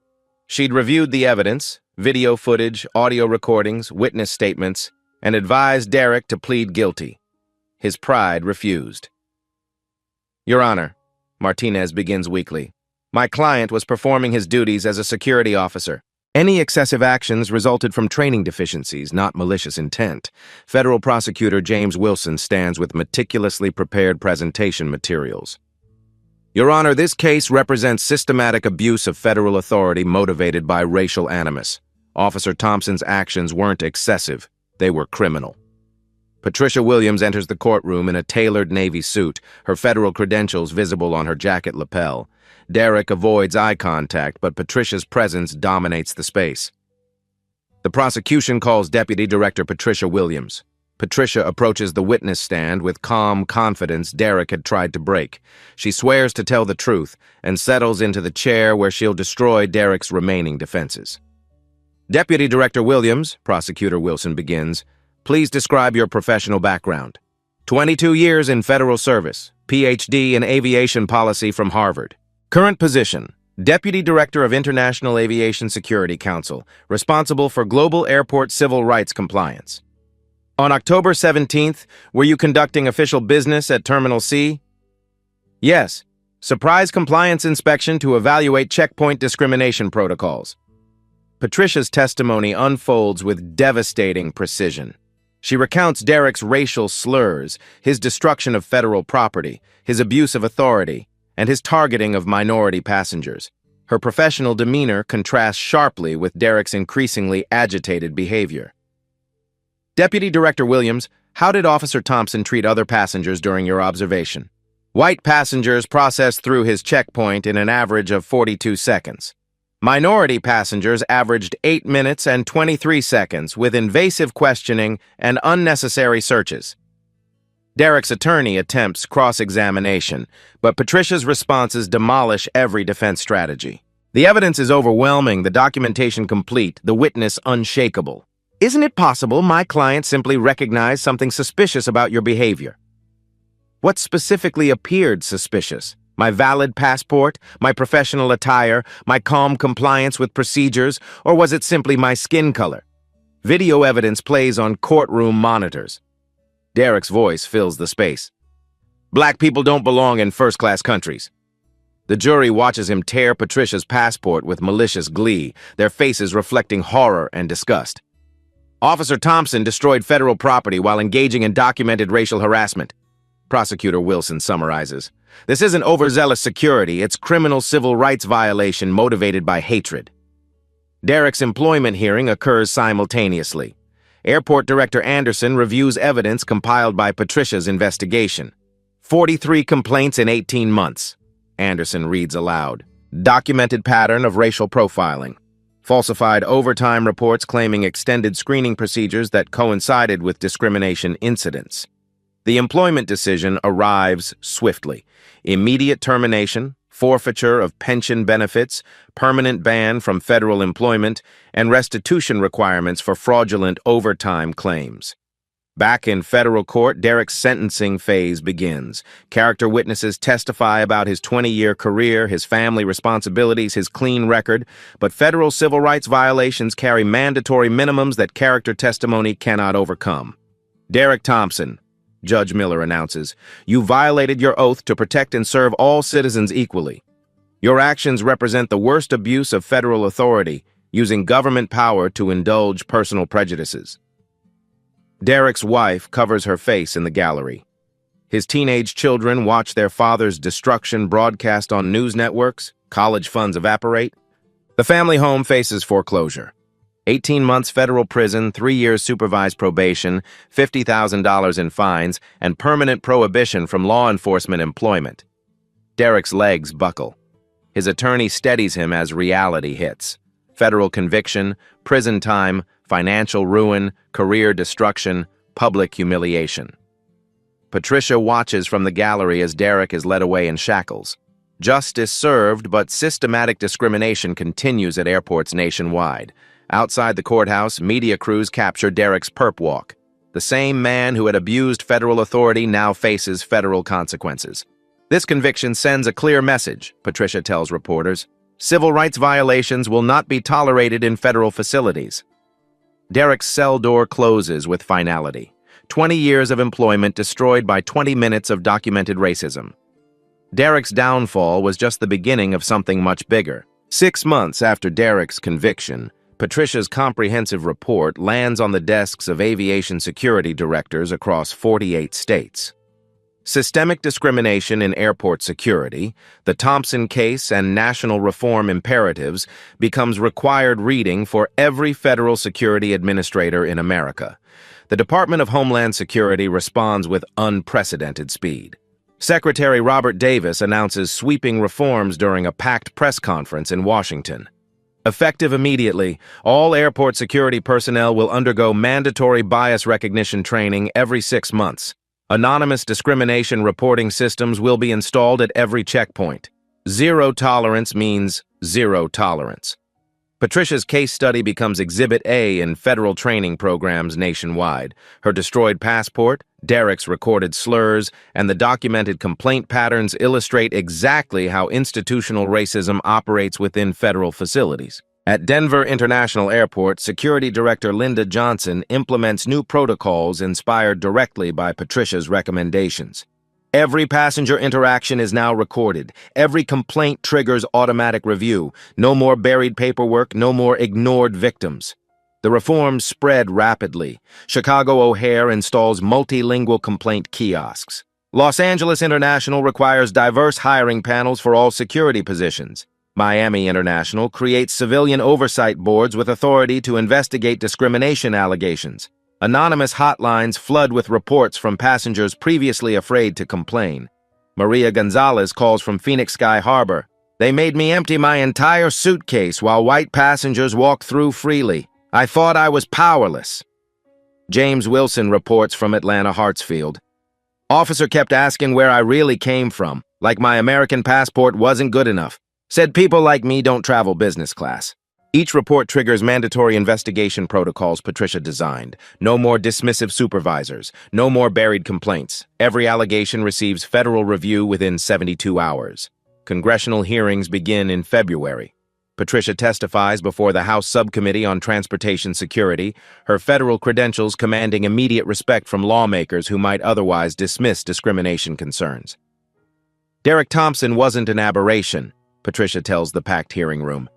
She'd reviewed the evidence, video footage, audio recordings, witness statements, and advised Derek to plead guilty. His pride refused. Your Honor, Martinez begins weakly, my client was performing his duties as a security officer. Any excessive actions resulted from training deficiencies, not malicious intent. Federal Prosecutor James Wilson stands with meticulously prepared presentation materials. Your Honor, this case represents systematic abuse of federal authority motivated by racial animus. Officer Thompson's actions weren't excessive, they were criminal. Patricia Williams enters the courtroom in a tailored navy suit, her federal credentials visible on her jacket lapel. Derek avoids eye contact, but Patricia's presence dominates the space. The prosecution calls Deputy Director Patricia Williams. Patricia approaches the witness stand with calm confidence Derek had tried to break. She swears to tell the truth and settles into the chair where she'll destroy Derek's remaining defenses. Deputy Director Williams, Prosecutor Wilson begins, please describe your professional background. 22 years in federal service, PhD in aviation policy from Harvard. Current position, Deputy Director of International Aviation Security Council, responsible for global airport civil rights compliance. On October 17th, were you conducting official business at Terminal C? Yes. Surprise compliance inspection to evaluate checkpoint discrimination protocols. Patricia's testimony unfolds with devastating precision. She recounts Derek's racial slurs, his destruction of federal property, his abuse of authority, and his targeting of minority passengers. Her professional demeanor contrasts sharply with Derek's increasingly agitated behavior. Deputy Director Williams, how did Officer Thompson treat other passengers during your observation? White passengers processed through his checkpoint in an average of 42 seconds. Minority passengers averaged 8 minutes and 23 seconds with invasive questioning and unnecessary searches. Derek's attorney attempts cross-examination, but Patricia's responses demolish every defense strategy. The evidence is overwhelming, the documentation complete, the witness unshakable. Isn't it possible my client simply recognized something suspicious about your behavior? What specifically appeared suspicious? My valid passport, my professional attire, my calm compliance with procedures, or was it simply my skin color? Video evidence plays on courtroom monitors. Derek's voice fills the space. Black people don't belong in first-class countries. The jury watches him tear Patricia's passport with malicious glee, their faces reflecting horror and disgust. Officer Thompson destroyed federal property while engaging in documented racial harassment. Prosecutor Wilson summarizes. This isn't overzealous security, it's criminal civil rights violation motivated by hatred. Derek's employment hearing occurs simultaneously. Airport Director Anderson reviews evidence compiled by Patricia's investigation. 43 complaints in 18 months. Anderson reads aloud. Documented pattern of racial profiling. Falsified overtime reports claiming extended screening procedures that coincided with discrimination incidents. The employment decision arrives swiftly. Immediate termination, forfeiture of pension benefits, permanent ban from federal employment, and restitution requirements for fraudulent overtime claims. Back in federal court, Derek's sentencing phase begins. Character witnesses testify about his 20-year career, his family responsibilities, his clean record, but federal civil rights violations carry mandatory minimums that character testimony cannot overcome. Derek Thompson, Judge Miller announces, you violated your oath to protect and serve all citizens equally. Your actions represent the worst abuse of federal authority, using government power to indulge personal prejudices. Derek's wife covers her face in the gallery. His teenage children watch their father's destruction broadcast on news networks, college funds evaporate. The family home faces foreclosure. 18 months federal prison, 3 years supervised probation, $50,000 in fines, and permanent prohibition from law enforcement employment. Derek's legs buckle. His attorney steadies him as reality hits. Federal conviction, prison time, financial ruin, career destruction, public humiliation. Patricia watches from the gallery as Derek is led away in shackles. Justice served, but systematic discrimination continues at airports nationwide. Outside the courthouse, media crews capture Derek's perp walk. The same man who had abused federal authority now faces federal consequences. This conviction sends a clear message, Patricia tells reporters. Civil rights violations will not be tolerated in federal facilities. Derek's cell door closes with finality. 20 years of employment destroyed by 20 minutes of documented racism. Derek's downfall was just the beginning of something much bigger. 6 months after Derek's conviction, Patricia's comprehensive report lands on the desks of aviation security directors across 48 states. Systemic discrimination in airport security, the Thompson case, and national reform imperatives becomes required reading for every federal security administrator in America. the Department of Homeland Security responds with unprecedented speed. Secretary Robert Davis announces sweeping reforms during a packed press conference in Washington. Effective immediately, all airport security personnel will undergo mandatory bias recognition training every 6 months. Anonymous discrimination reporting systems will be installed at every checkpoint. Zero tolerance means zero tolerance. Patricia's case study becomes Exhibit A in federal training programs nationwide. Her destroyed passport, Derek's recorded slurs, and the documented complaint patterns illustrate exactly how institutional racism operates within federal facilities. At Denver International Airport, Security Director Linda Johnson implements new protocols inspired directly by Patricia's recommendations. Every passenger interaction is now recorded. Every complaint triggers automatic review. No more buried paperwork, no more ignored victims. The reforms spread rapidly. Chicago O'Hare installs multilingual complaint kiosks. Los Angeles International requires diverse hiring panels for all security positions. Miami International creates civilian oversight boards with authority to investigate discrimination allegations. Anonymous hotlines flood with reports from passengers previously afraid to complain. Maria Gonzalez calls from Phoenix Sky Harbor. They made me empty my entire suitcase while white passengers walked through freely. I thought I was powerless. James Wilson reports from Atlanta Hartsfield. Officer kept asking where I really came from, like my American passport wasn't good enough. Said people like me don't travel business class. Each report triggers mandatory investigation protocols Patricia designed. No more dismissive supervisors. No more buried complaints. Every allegation receives federal review within 72 hours. Congressional hearings begin in February. Patricia testifies before the House Subcommittee on Transportation Security, her federal credentials commanding immediate respect from lawmakers who might otherwise dismiss discrimination concerns. Derek Thompson wasn't an aberration, Patricia tells the packed hearing room.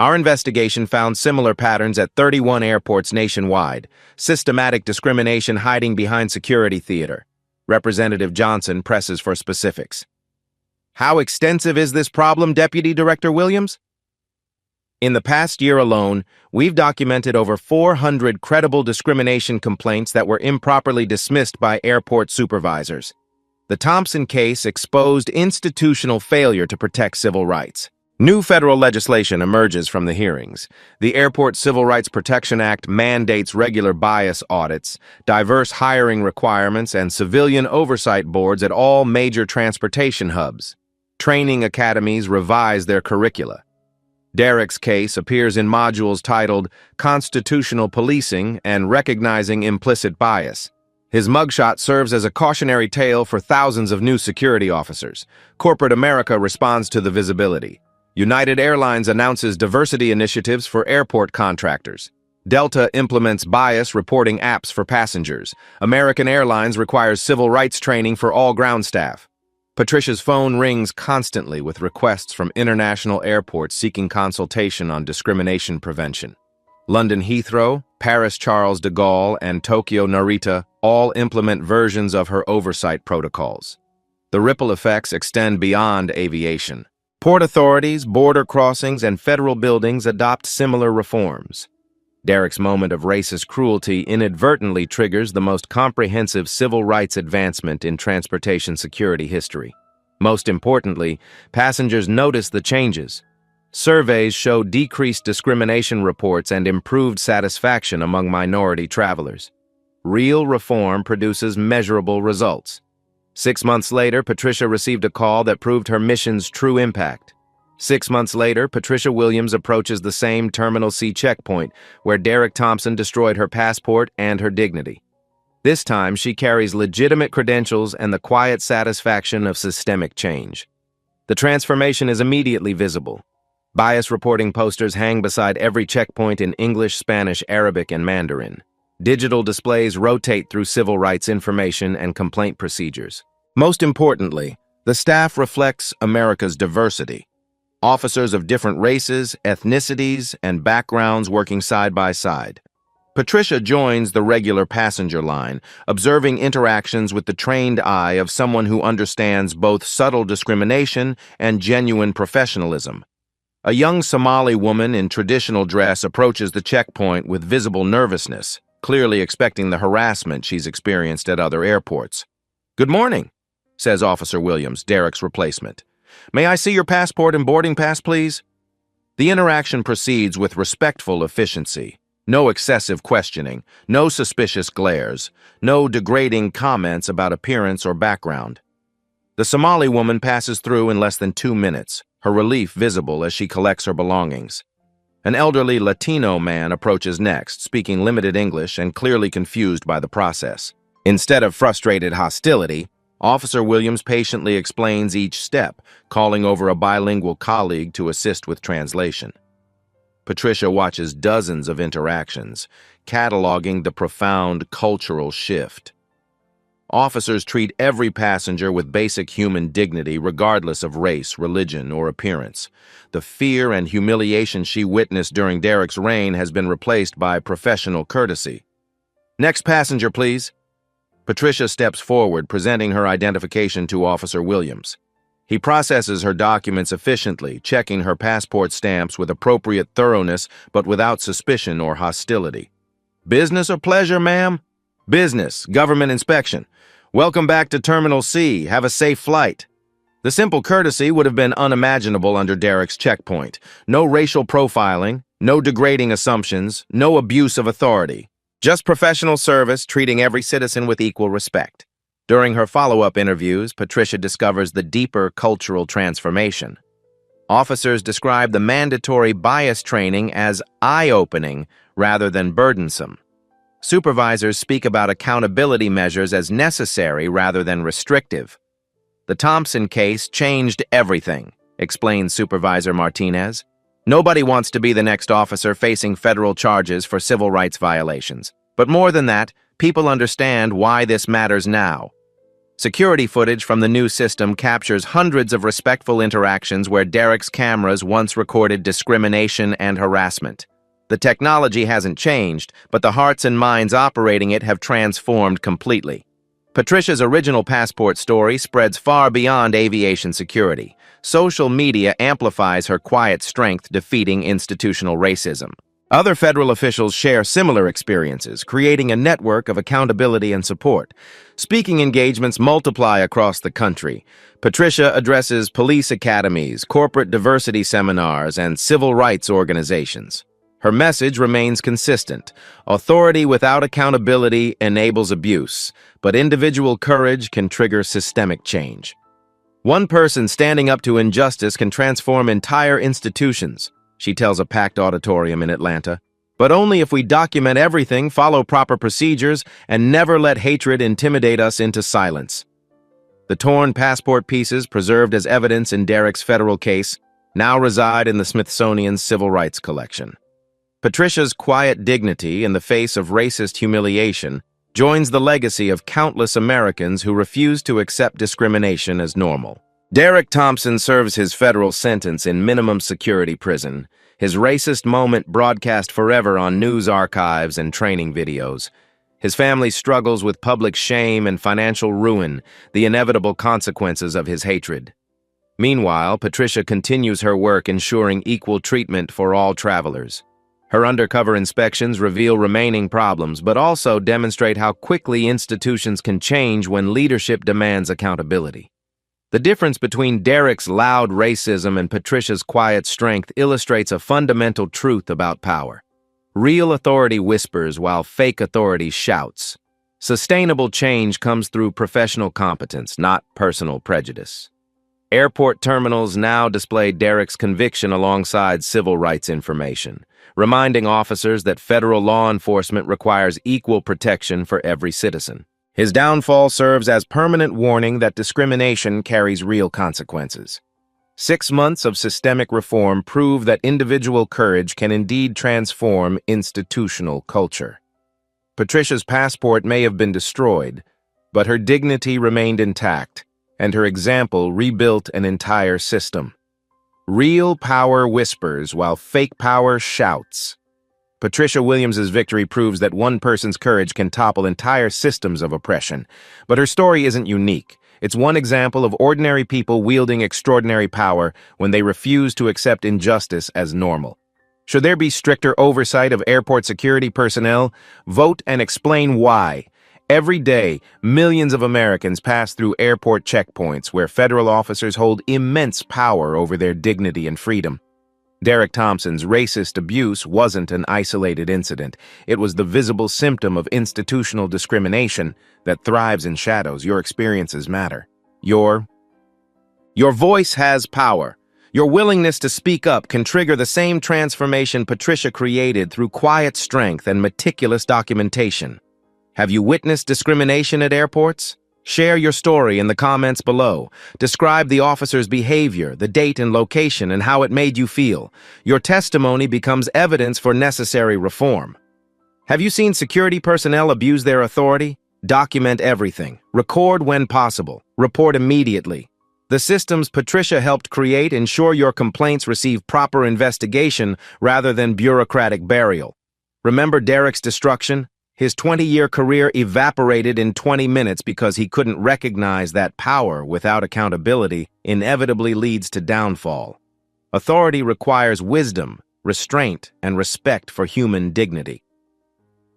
Our investigation found similar patterns at 31 airports nationwide, systematic discrimination hiding behind security theater. Representative Johnson presses for specifics. How extensive is this problem, Deputy Director Williams? In the past year alone, we've documented over 400 credible discrimination complaints that were improperly dismissed by airport supervisors. The Thompson case exposed institutional failure to protect civil rights. New federal legislation emerges from the hearings. The Airport Civil Rights Protection Act mandates regular bias audits, diverse hiring requirements, and civilian oversight boards at all major transportation hubs. Training academies revise their curricula. Derek's case appears in modules titled Constitutional Policing and Recognizing Implicit Bias. His mugshot serves as a cautionary tale for thousands of new security officers. Corporate America responds to the visibility. United Airlines announces diversity initiatives for airport contractors. Delta implements bias reporting apps for passengers. American Airlines requires civil rights training for all ground staff. Patricia's phone rings constantly with requests from international airports seeking consultation on discrimination prevention. London Heathrow, Paris Charles de Gaulle, and Tokyo Narita all implement versions of her oversight protocols. The ripple effects extend beyond aviation. Port authorities, border crossings, and federal buildings adopt similar reforms. Derek's moment of racist cruelty inadvertently triggers the most comprehensive civil rights advancement in transportation security history. Most importantly, passengers notice the changes. Surveys show decreased discrimination reports and improved satisfaction among minority travelers. Real reform produces measurable results. 6 months later, Patricia received a call that proved her mission's true impact. 6 months later, Patricia Williams approaches the same Terminal C checkpoint where Derek Thompson destroyed her passport and her dignity. This time, she carries legitimate credentials and the quiet satisfaction of systemic change. The transformation is immediately visible. Bias reporting posters hang beside every checkpoint in English, Spanish, Arabic, and Mandarin. Digital displays rotate through civil rights information and complaint procedures. Most importantly, the staff reflects America's diversity. Officers of different races, ethnicities, and backgrounds working side by side. Patricia joins the regular passenger line, observing interactions with the trained eye of someone who understands both subtle discrimination and genuine professionalism. A young Somali woman in traditional dress approaches the checkpoint with visible nervousness. clearly expecting the harassment she's experienced at other airports. "Good morning," says Officer Williams, Derek's replacement. "May I see your passport and boarding pass, please?" The interaction proceeds with respectful efficiency. No excessive questioning, no suspicious glares, no degrading comments about appearance or background. The Somali woman passes through in less than 2 minutes, her relief visible as she collects her belongings. An elderly Latino man approaches next, speaking limited English and clearly confused by the process. Instead of frustrated hostility, Officer Williams patiently explains each step, calling over a bilingual colleague to assist with translation. Patricia watches dozens of interactions, cataloging the profound cultural shift. Officers treat every passenger with basic human dignity regardless of race, religion, or appearance. The fear and humiliation she witnessed during Derek's reign has been replaced by professional courtesy. "Next passenger, please." Patricia steps forward, presenting her identification to Officer Williams. He processes her documents efficiently, checking her passport stamps with appropriate thoroughness but without suspicion or hostility. "Business or pleasure, ma'am?" "Business, government inspection. Welcome back to Terminal C. Have a safe flight." The simple courtesy would have been unimaginable under Derek's checkpoint. No racial profiling, no degrading assumptions, no abuse of authority. Just professional service, treating every citizen with equal respect. During her follow-up interviews, Patricia discovers the deeper cultural transformation. Officers describe the mandatory bias training as eye-opening rather than burdensome. Supervisors speak about accountability measures as necessary rather than restrictive. "The Thompson case changed everything," explains Supervisor Martinez. "Nobody wants to be the next officer facing federal charges for civil rights violations. But more than that, people understand why this matters now." Security footage from the new system captures hundreds of respectful interactions where Derek's cameras once recorded discrimination and harassment. The technology hasn't changed, but the hearts and minds operating it have transformed completely. Patricia's original passport story spreads far beyond aviation security. Social media amplifies her quiet strength defeating institutional racism. Other federal officials share similar experiences, creating a network of accountability and support. Speaking engagements multiply across the country. Patricia addresses police academies, corporate diversity seminars, and civil rights organizations. Her message remains consistent. Authority without accountability enables abuse, but individual courage can trigger systemic change. One person standing up to injustice can transform entire institutions, she tells a packed auditorium in Atlanta. But only if we document everything, follow proper procedures, and never let hatred intimidate us into silence. The torn passport pieces, preserved as evidence in Derek's federal case, now reside in the Smithsonian's Civil Rights Collection. Patricia's quiet dignity in the face of racist humiliation joins the legacy of countless Americans who refuse to accept discrimination as normal. Derek Thompson serves his federal sentence in minimum security prison, his racist moment broadcast forever on news archives and training videos. His family struggles with public shame and financial ruin, the inevitable consequences of his hatred. Meanwhile, Patricia continues her work ensuring equal treatment for all travelers. Her undercover inspections reveal remaining problems, but also demonstrate how quickly institutions can change when leadership demands accountability. The difference between Derek's loud racism and Patricia's quiet strength illustrates a fundamental truth about power. Real authority whispers while fake authority shouts. Sustainable change comes through professional competence, not personal prejudice. Airport terminals now display Derek's conviction alongside civil rights information, reminding officers that federal law enforcement requires equal protection for every citizen. His downfall serves as permanent warning that discrimination carries real consequences. 6 months of systemic reform prove that individual courage can indeed transform institutional culture. Patricia's passport may have been destroyed, but her dignity remained intact, and her example rebuilt an entire system. Real power whispers while fake power shouts. Patricia Williams's victory proves that one person's courage can topple entire systems of oppression. But her story isn't unique. It's one example of ordinary people wielding extraordinary power when they refuse to accept injustice as normal. Should there be stricter oversight of airport security personnel? Vote and explain why. Every day, millions of Americans pass through airport checkpoints where federal officers hold immense power over their dignity and freedom. Derek Thompson's racist abuse wasn't an isolated incident. It was the visible symptom of institutional discrimination that thrives in shadows. Your experiences matter. Your voice has power. Your willingness to speak up can trigger the same transformation Patricia created through quiet strength and meticulous documentation. Have you witnessed discrimination at airports? Share your story in the comments below. Describe the officer's behavior, the date and location, and how it made you feel. Your testimony becomes evidence for necessary reform. Have you seen security personnel abuse their authority? Document everything. Record when possible. Report immediately. The systems Patricia helped create ensure your complaints receive proper investigation rather than bureaucratic burial. Remember Derek's destruction? His 20-year career evaporated in 20 minutes because he couldn't recognize that power without accountability inevitably leads to downfall. Authority requires wisdom, restraint, and respect for human dignity.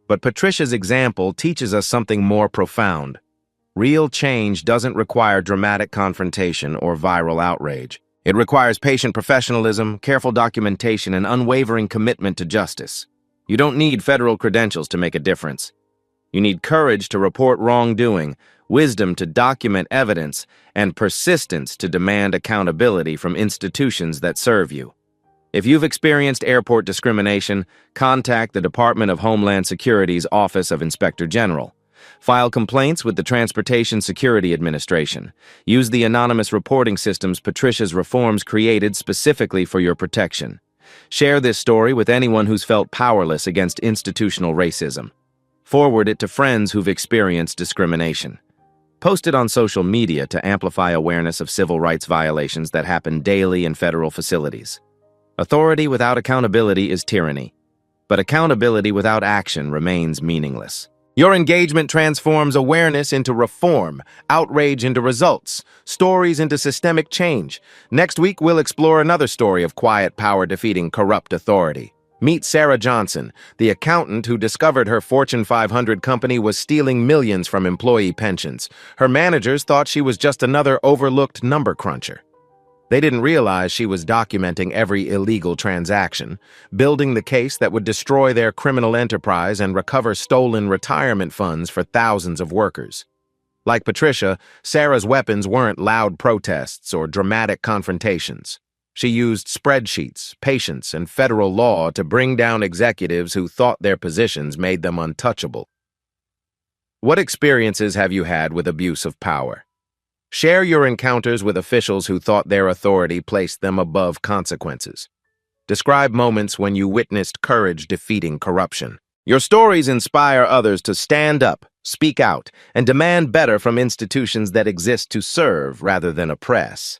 But Patricia's example teaches us something more profound. Real change doesn't require dramatic confrontation or viral outrage. It requires patient professionalism, careful documentation, and unwavering commitment to justice. You don't need federal credentials to make a difference. You need courage to report wrongdoing, wisdom to document evidence, and persistence to demand accountability from institutions that serve you. If you've experienced airport discrimination, contact the Department of Homeland Security's Office of Inspector General. File complaints with the Transportation Security Administration. Use the anonymous reporting systems Patricia's reforms created specifically for your protection. Share this story with anyone who's felt powerless against institutional racism. Forward it to friends who've experienced discrimination. Post it on social media to amplify awareness of civil rights violations that happen daily in federal facilities. Authority without accountability is tyranny, but accountability without action remains meaningless. Your engagement transforms awareness into reform, outrage into results, stories into systemic change. Next week, we'll explore another story of quiet power defeating corrupt authority. Meet Sarah Johnson, the accountant who discovered her Fortune 500 company was stealing millions from employee pensions. Her managers thought she was just another overlooked number cruncher. They didn't realize she was documenting every illegal transaction, building the case that would destroy their criminal enterprise and recover stolen retirement funds for thousands of workers. Like Patricia, Sarah's weapons weren't loud protests or dramatic confrontations. She used spreadsheets, patience, and federal law to bring down executives who thought their positions made them untouchable. What experiences have you had with abuse of power? Share your encounters with officials who thought their authority placed them above consequences. Describe moments when you witnessed courage defeating corruption. Your stories inspire others to stand up, speak out, and demand better from institutions that exist to serve rather than oppress.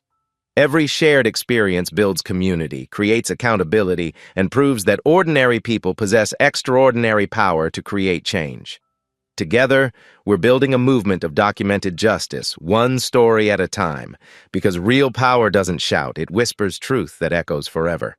Every shared experience builds community, creates accountability, and proves that ordinary people possess extraordinary power to create change. Together, we're building a movement of documented justice, one story at a time, because real power doesn't shout, it whispers truth that echoes forever.